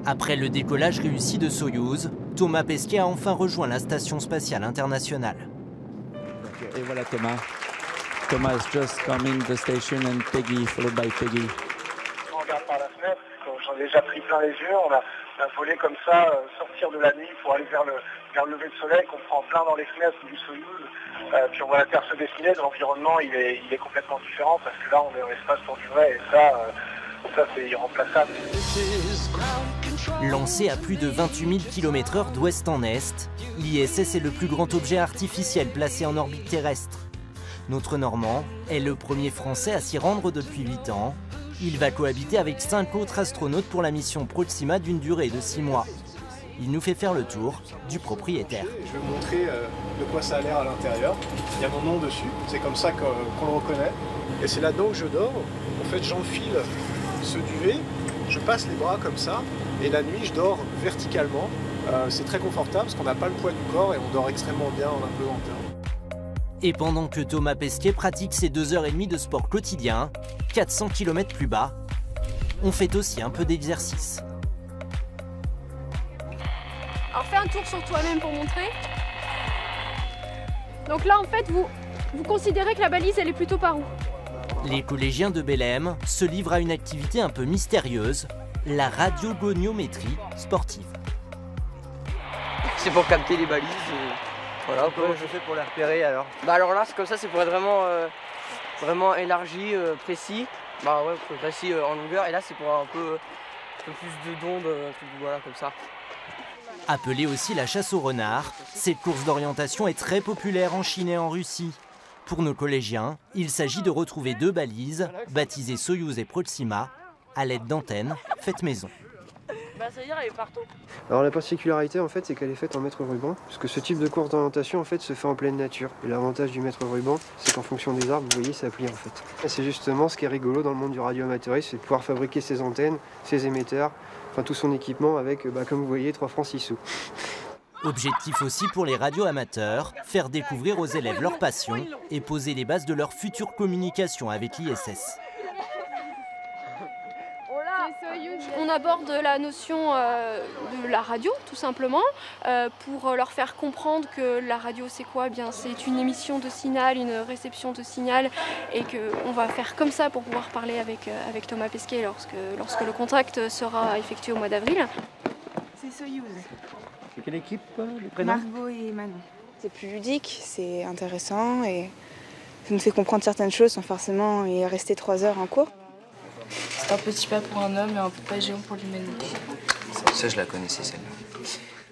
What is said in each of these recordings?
Après le décollage réussi de Soyouz, Thomas Pesquet a enfin rejoint la Station spatiale internationale. Et voilà Thomas. Thomas has just come in the station and Peggy, followed by Peggy. On regarde par la fenêtre, j'en ai déjà pris plein les yeux, on a volé comme ça, sortir de la nuit pour aller vers le lever de soleil, qu'on prend plein dans les fenêtres du Soyouz, puis on voit la Terre se dessiner, l'environnement il est complètement différent parce que là on est dans l'espace pour du vrai et ça c'est irremplaçable. Lancé à plus de 28 000 km/h d'ouest en est, l'ISS est le plus grand objet artificiel placé en orbite terrestre. Notre Normand est le premier Français à s'y rendre depuis 8 ans. Il va cohabiter avec 5 autres astronautes pour la mission Proxima d'une durée de 6 mois. Il nous fait faire le tour du propriétaire. Je vais vous montrer de quoi ça a l'air à l'intérieur. Il y a mon nom dessus, c'est comme ça qu'on le reconnaît. Et c'est là-dedans que je dors. En fait, j'enfile ce duvet, je passe les bras comme ça, et la nuit, je dors verticalement. C'est très confortable parce qu'on n'a pas le poids du corps et on dort extrêmement bien en un peu lenteur. Et pendant que Thomas Pesquet pratique ses 2h30 de sport quotidien, 400 km plus bas, on fait aussi un peu d'exercice. Alors fais un tour sur toi-même pour montrer. Donc là en fait vous considérez que la balise elle est plutôt par où? Les collégiens de Bélem se livrent à une activité un peu mystérieuse, la radiogoniométrie sportive. C'est pour capter les balises. Voilà, comment je fais pour les repérer alors? Bah alors là c'est comme ça, c'est pour être vraiment élargi, précis. Bah ouais, précis en longueur et là c'est pour un peu plus d'ondes, voilà comme ça. Appelée aussi la chasse au renard, cette course d'orientation est très populaire en Chine et en Russie. Pour nos collégiens, il s'agit de retrouver 2 balises, baptisées Soyouz et Proxima, à l'aide d'antennes faites maison. Bah ça veut dire elle est partout. Alors la particularité en fait c'est qu'elle est faite en mètre ruban, parce que ce type de course d'orientation en fait se fait en pleine nature. Et l'avantage du mètre ruban, c'est qu'en fonction des arbres, vous voyez, ça plie en fait. Et c'est justement ce qui est rigolo dans le monde du radioamateurisme, c'est de pouvoir fabriquer ses antennes, ses émetteurs, enfin tout son équipement avec, comme vous voyez, 3 francs 6 sous. Objectif aussi pour les radioamateurs, faire découvrir aux élèves leur passion et poser les bases de leur future communication avec l'ISS. On aborde la notion de la radio, tout simplement, pour leur faire comprendre que la radio c'est quoi? Bien, c'est une émission de signal, une réception de signal, et qu'on va faire comme ça pour pouvoir parler avec Thomas Pesquet lorsque le contact sera effectué au mois d'avril. C'est Soyouz. C'est quelle équipe, les prénoms? Margot et Manon. C'est plus ludique, c'est intéressant et ça nous fait comprendre certaines choses sans forcément y rester 3 heures en cours. C'est un petit pas pour un homme et un pas géant pour l'humanité. Ça, je la connaissais, celle-là.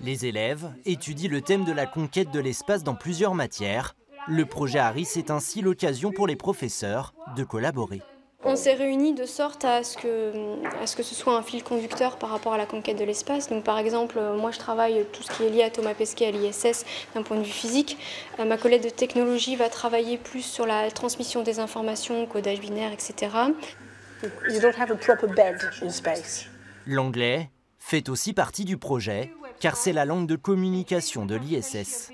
Les élèves étudient le thème de la conquête de l'espace dans plusieurs matières. Le projet Harris est ainsi l'occasion pour les professeurs de collaborer. On s'est réunis de sorte à ce que ce soit un fil conducteur par rapport à la conquête de l'espace. Donc par exemple, moi je travaille tout ce qui est lié à Thomas Pesquet à l'ISS d'un point de vue phisique. Ma collègue de technologie va travailler plus sur la transmission des informations, codage binaire, etc. You don't have a proper bed in space. L'anglais fait aussi partie du projet, car c'est la langue de communication de l'ISS.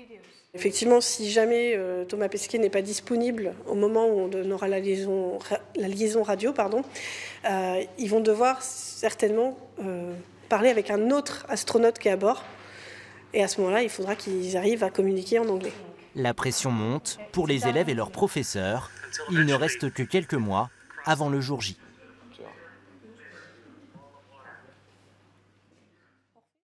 Effectivement, si jamais Thomas Pesquet n'est pas disponible au moment où on aura la liaison radio, ils vont devoir certainement parler avec un autre astronaute qui est à bord. Et à ce moment-là, il faudra qu'ils arrivent à communiquer en anglais. La pression monte pour les élèves et leurs professeurs. Il ne reste que quelques mois avant le jour J.